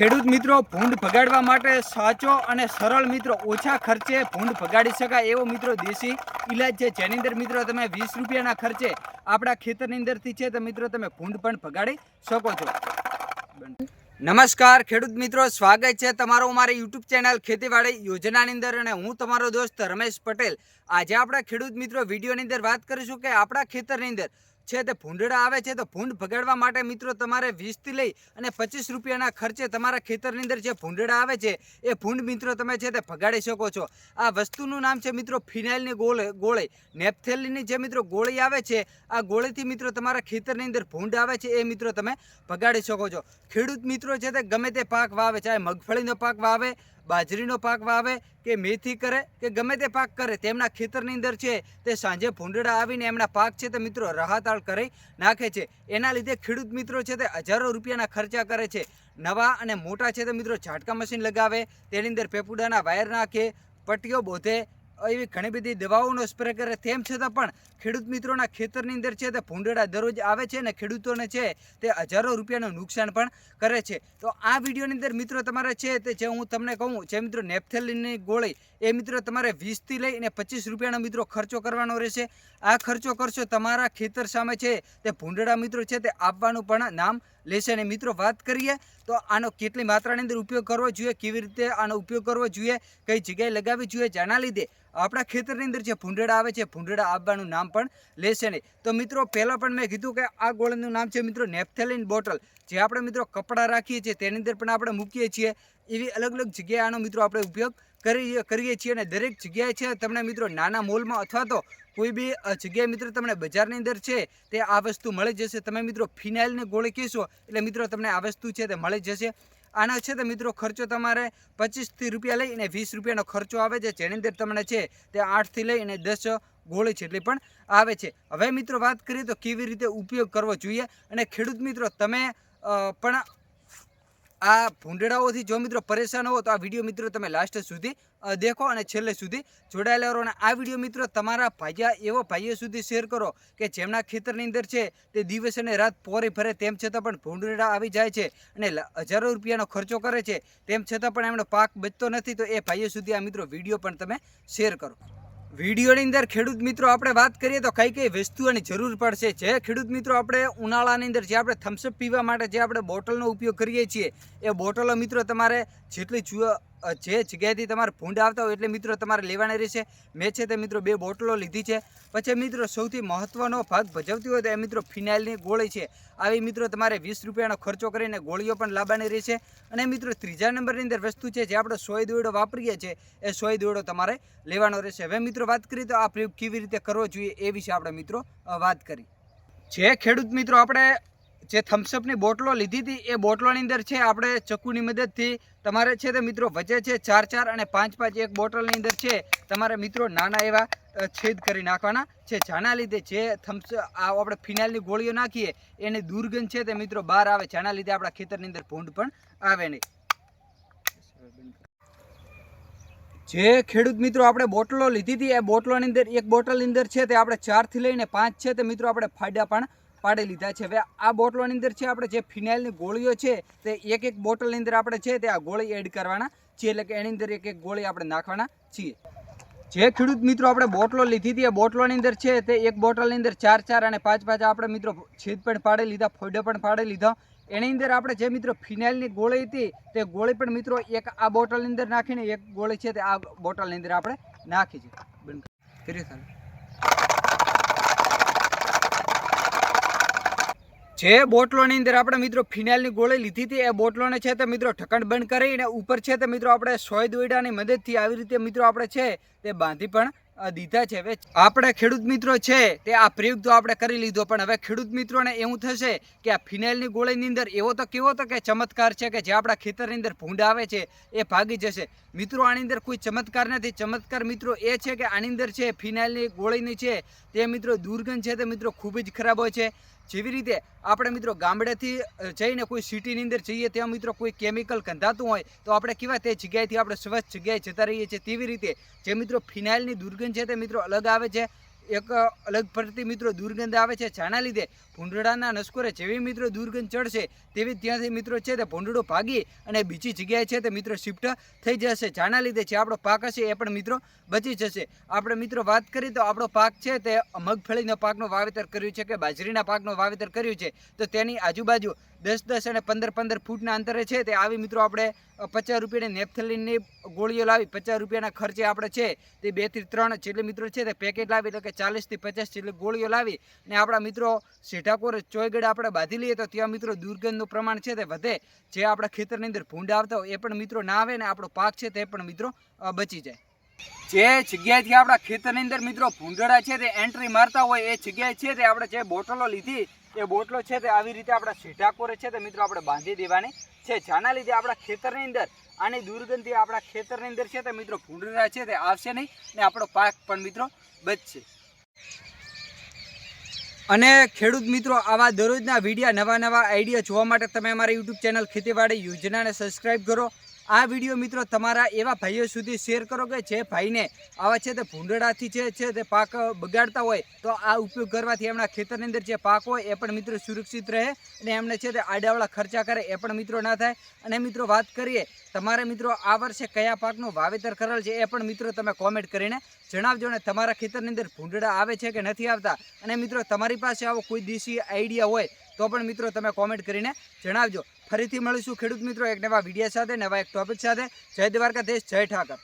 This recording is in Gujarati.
ખેડૂત મિત્રો ભૂંડ ભગાડવા માટે સાચો અને સરળ મિત્રો ઓછા ખર્ચે ભૂંડ ભગાડી શકાય એવો મિત્રો દેશી ઇલાજ છે, જેની અંદર મિત્રો તમે 20 રૂપિયાના ખર્ચે આપણા ખેતરની અંદરથી છે તો મિત્રો તમે ભૂંડ પણ ભગાડી શકો છો। નમસ્કાર ખેડૂત મિત્રો, સ્વાગત છે તમારું અમારી યુટ્યુબ ચેનલ ખેતીવાડી યોજનાની અંદર અને હું તમારો દોસ્ત રમેશ પટેલ। આજે આપણે ખેડૂત મિત્રો વિડીયોની અંદર વાત કરીશું કે આપણા ખેતરની અંદર છે તે ભૂંડડા આવે છે તો ભૂંડ ભગાડવા માટે મિત્રો તમારે 20 થી લઈ અને 25 રૂપિયાના ખર્ચે તમારા ખેતરની અંદર જે ભૂંડડા આવે છે એ ભૂંડ મિત્રો તમે છે તે ભગાડી શકો છો। આ વસ્તુનું નામ છે મિત્રો ફિનાઇલની ગોળી, નેપ્થેલિનની જે મિત્રો ગોળી આવે છે આ ગોળીથી મિત્રો તમારા ખેતરની અંદર ભૂંડ આવે છે એ મિત્રો તમે ભગાડી શકો છો। ખેડૂત મિત્રો છે તે ગમે તે પાક વાવે, ચાહે મગફળીનો પાક વાવે, બાજરીનો પાક વાવે કે મેથી કરે કે ગમે તે પાક કરે, તેમના ખેતરની અંદર છે તે સાંજે ભૂંડડા આવીને એમના પાક છે તે મિત્રો રાહતાળ કરી નાખે છે। એના લીધે ખેડૂત મિત્રો છે તે હજારો રૂપિયાના ખર્ચા કરે છે। નવા અને મોટા છે તે મિત્રો ઝાટકા મશીન લગાવે, તેની અંદર પેપુડાના વાયર નાખે, પટ્ટીઓ બોધે, એવી ઘણી બધી દવાઓનો સ્પ્રે કરે, તેમ છતાં પણ ખેડૂત મિત્રોના ખેતરની અંદર છે તે ભૂંડડા દરરોજ આવે છે અને ખેડૂતોને છે તે હજારો રૂપિયાનું નુકસાન પણ કરે છે। તો આ વિડીયોની અંદર મિત્રો તમારે છે તે જે હું તમને કહું જે મિત્રો નેપ્થેલિનની ગોળી એ મિત્રો તમારે 20 થી લઈ અને 25 રૂપિયાનો મિત્રો ખર્ચો કરવાનો રહેશે। આ ખર્ચો કરશો તમારા ખેતર સામે છે તે ભૂંડડા મિત્રો છે તે આપવાનું પણ નામ લેશે। અને મિત્રો વાત કરીએ તો આનો કેટલી માત્રાની અંદર ઉપયોગ કરવો જોઈએ, કેવી રીતે આનો ઉપયોગ કરવો જોઈએ, કઈ જગ્યાએ લગાવવી જોઈએ, જેના લીધે આપણા ખેતરની અંદર જે ભૂંડડા આવે છે ભૂંડડા આવવાનું નામ પણ લેશે નહીં। તો મિત્રો પહેલાં પણ મેં કીધું કે આ ગોળીનું નામ છે મિત્રો નેપ્થેલિન બોટલ, જે આપણે મિત્રો કપડાં રાખીએ છીએ તેની અંદર પણ આપણે મૂકીએ છીએ। એવી અલગ અલગ જગ્યાએ આનો મિત્રો આપણે ઉપયોગ કરીએ છીએ અને દરેક જગ્યાએ છે તમને મિત્રો નાના મોલમાં અથવા તો કોઈ બી જગ્યાએ મિત્રો તમને બજારની અંદર છે તે આ વસ્તુ મળી જશે। તમે મિત્રો ફિનાઇલની ગોળી કહેશો એટલે મિત્રો તમને આ વસ્તુ છે તે મળી જશે। આનો છે તો મિત્રો ખર્ચો તમારે 25 રૂપિયા લઈ અને 20 રૂપિયાનો ખર્ચો આવે છે, જેની અંદર તમને છે તે 8 થી લઈ અને 10 ગોળી જેટલી પણ આવે છે। હવે મિત્રો વાત કરીએ તો કેવી રીતે ઉપયોગ કરવો જોઈએ અને ખેડૂત મિત્રો તમે પણ આ ભૂંડડાઓથી જો મિત્રો પરેશાન હો તો આ વિડીયો મિત્રો તમે લાસ્ટ સુધી દેખો અને છેલ્લે સુધી જોડાયેલા રહો। અને આ વિડીયો મિત્રો તમારા એવો ભાઈઓ સુધી શેર કરો કે જેમના ખેતરની અંદર છે તે દિવસ અને રાત પોરી ફરે, તેમ છતાં પણ ભૂંડડા આવી જાય છે અને હજારો રૂપિયાનો ખર્ચો કરે છે, તેમ છતાં પણ એમનો પાક બચતો નથી। તો એ ભાઈઓ સુધી આ મિત્રો વિડીયો પણ તમે શેર કરો। વિડીયોની અંદર ખેડૂત મિત્રો આપણે વાત કરીએ તો કઈ કઈ વસ્તુઓની જરૂર પડશે। જે ખેડૂત મિત્રો આપણે ઉનાળાની અંદર જે આપણે થમ્સઅપ પીવા માટે જે આપણે બોટલનો ઉપયોગ કરીએ છીએ એ બોટલો મિત્રો તમારે જેટલી જે જગ્યાએથી તમારે ભૂંડ આવતા હોય એટલે મિત્રો તમારે લેવાના રહેશે। મેં છે તે મિત્રો 2 બોટલો લીધી છે। પછી મિત્રો સૌથી મહત્ત્વનો ભાગ ભજવતી હોય તો એ મિત્રો ફિનાઇલની ગોળી છે, આવી મિત્રો તમારે 20 રૂપિયાનો ખર્ચો કરીને ગોળીઓ પણ લાવવાની રહેશે। અને મિત્રો ત્રીજા નંબરની અંદર વસ્તુ છે જે આપણે સોય દોયડો વાપરીએ છીએ એ સોય દોયડો તમારે લેવાનો રહેશે। હવે મિત્રો વાત કરીએ તો આ પ્રયોગ કેવી રીતે કરવો જોઈએ એ વિશે આપણે મિત્રો વાત કરી। જે ખેડૂત મિત્રો આપણે જે થમ્સઅપની બોટલો લીધી હતી એ બોટલોની અંદર છે આપણે ચક્કુની મદદથી તમારે છે તે મિત્રો વચ્ચે છે 4 અને 5 એક બોટલની અંદર છે તમારે મિત્રો નાના એવા છેદ કરી નાખવાના છે, જેના લીધે જે આપણે ફિનાઇલની ગોળીઓ નાખીએ એની દુર્ગંધ છે તે મિત્રો બહાર આવે, જેના લીધે આપણા ખેતરની અંદર ભૂંડ પણ આવે નહીં। જે ખેડૂત મિત્રો આપણે બોટલો લીધી હતી એ બોટલોની અંદર એક બોટલની અંદર છે તે આપણે 4 થી લઈને 5 છે તે મિત્રો આપણે ફાયદા પણ પાડી લીધા છે। હવે આ બોટલોની અંદર છે આપણે જે ફિનાઇલની ગોળીઓ છે તે એક બોટલની અંદર આપણે છે તે આ ગોળી એડ કરવાના છીએ, એટલે કે એની અંદર એક ગોળી આપણે નાખવાના છીએ। જે ખેડૂત મિત્રો આપણે બોટલો લીધી હતી એ બોટલોની અંદર છે તે એક બોટલની અંદર 4 અને 5 આપણે મિત્રો છેદ પણ પાડી લીધા, ફોયડા પણ પાડી લીધા। એની અંદર આપણે જે મિત્રો ફિનાઇલની ગોળી હતી તે ગોળી પણ મિત્રો એક આ બોટલની અંદર નાખીને એક ગોળી છે તે આ બોટલની અંદર આપણે નાખી છે। બંધ કરી જે બોટલોની અંદર આપણે મિત્રો ફિનાઇલની ગોળી લીધી હતી એ બોટલોને છે તે મિત્રો ઢક્કણ બંધ કરીને ઉપર છે તે મિત્રો આપણે સોય દોયડાની મદદથી આવી રીતે મિત્રો આપણે છે તે બાંધી પણ દીધા છે। હવે આપણે ખેડૂત મિત્રો છે તે આ પ્રયોગ તો આપણે કરી લીધો, પણ હવે ખેડૂત મિત્રોને એવું થશે કે આ ફિનાઇલની ગોળીની અંદર એવો તો કેવો તો કે ચમત્કાર છે કે જે આપણા ખેતરની અંદર ભૂંડ આવે છે એ ભાગી જશે। મિત્રો આની અંદર કોઈ ચમત્કાર નથી। ચમત્કાર મિત્રો એ છે કે આની અંદર છે ફિનાઇલની ગોળીની છે તે મિત્રો દુર્ગંધ છે તે મિત્રો ખૂબ જ ખરાબ હોય છે। જેવી રીતે આપણે મિત્રો ગામડેથી જઈને કોઈ સિટીની અંદર જઈએ ત્યાં મિત્રો કોઈ કેમિકલ ગંધાતું હોય તો આપણે કેવા તે જગ્યાએથી આપણે સ્વચ્છ જગ્યાએ જતા રહીએ છીએ, તેવી રીતે જે મિત્રો ફિનાઇલની દુર્ગંધ છે તે મિત્રો અલગ આવે છે। એક અલગ પડતી મિત્રો દુર્ગંધ આવે છે, જેના લીધે ભૂંડડાના નસકોરે જેવી મિત્રો દુર્ગંધ ચડશે તેવી ત્યાંથી મિત્રો છે તે ભૂંડડું ભાગી અને બીજી જગ્યાએ છે તે મિત્રો શિફ્ટ થઈ જશે, જેના લીધે જે આપણો પાક હશે એ પણ મિત્રો બચી જશે. આપણે મિત્રો વાત કરીએ તો આપણો પાક છે તે મગફળીના પાકનું વાવેતર કર્યું છે કે બાજરીના પાકનું વાવેતર કર્યું છે, તો તેની આજુબાજુ 10-10 અને 15-15 ફૂટના અંતરે છે તે આવી મિત્રો આપણે 50 રૂપિયાની નેપ્થલિનની ગોળીઓ લાવી 50 રૂપિયાના ખર્ચે આપણે છે તે 2 થી 3 જેટલી મિત્રો છે તે પેકેટ લાવી, એટલે કે 40 થી 50 જેટલી ગોળીઓ લાવી અને આપણા મિત્રો સીધાકોર ચોયગડ આપણે બાંધી લઈએ તો ત્યાં મિત્રો દુર્ગંધનું પ્રમાણ છે તે વધે, જે આપણા ખેતરની અંદર ભૂંડ આવતા હોય એ પણ મિત્રો ના આવે ને આપણો પાક છે તે પણ મિત્રો બચી જાય. જે જગ્યાએથી આપણા ખેતરની અંદર મિત્રો ભૂંડડા છે તે એન્ટ્રી મારતા હોય એ જગ્યાએ છે તે આપણે જે બોટલો લીધી એ બોટલો છે તે આવી રીતે આપણા સીધા કોરે છે તે મિત્રો આપણે બાંધી દેવાની છે, જેના લીધે આપણા ખેતરની અંદર આની દુર્ગંધથી આપણા ખેતરની અંદર છે તે મિત્રો ભૂંડડા છે તે આવશે નહીં ને આપણો પાક પણ મિત્રો બચશે. અને ખેડૂત મિત્રો આવા દરરોજના વિડીયા નવા આઈડિયા જોવા માટે તમે અમારી યુટ્યુબ ચેનલ ખેતીવાડી યોજનાને સબસ્ક્રાઈબ કરો. આ વિડીયો મિત્રો તમારા એવા ભાઈઓ સુધી શેર કરો કે જે ભાઈને આવા છે તે ભૂંડડાથી છે તે પાક બગાડતા હોય, તો આ ઉપયોગ કરવાથી એમના ખેતરની અંદર જે પાક હોય એ પણ મિત્રો સુરક્ષિત રહે અને એમને છે તે આડાવાળા ખર્ચા કરે એ પણ મિત્રો ના થાય. અને મિત્રો વાત કરીએ તમારે મિત્રો આ વર્ષે કયા પાકનું વાવેતર કરેલ છે એ પણ મિત્રો તમે કોમેન્ટ કરીને જણાવજો, ને તમારા ખેતરની અંદર ભૂંડડા આવે છે કે નથી આવતા, અને મિત્રો તમારી પાસે આવો કોઈ દેશી આઈડિયા હોય તો પણ મિત્રો તમે કોમેન્ટ કરીને જણાવજો. ફરીથી મળીશું ખેડૂત મિત્રો એક નવા વિડીયો સાથે, નવા એક ટોપિક સાથે. જય દ્વારકાધીશ, જય ઠાકર.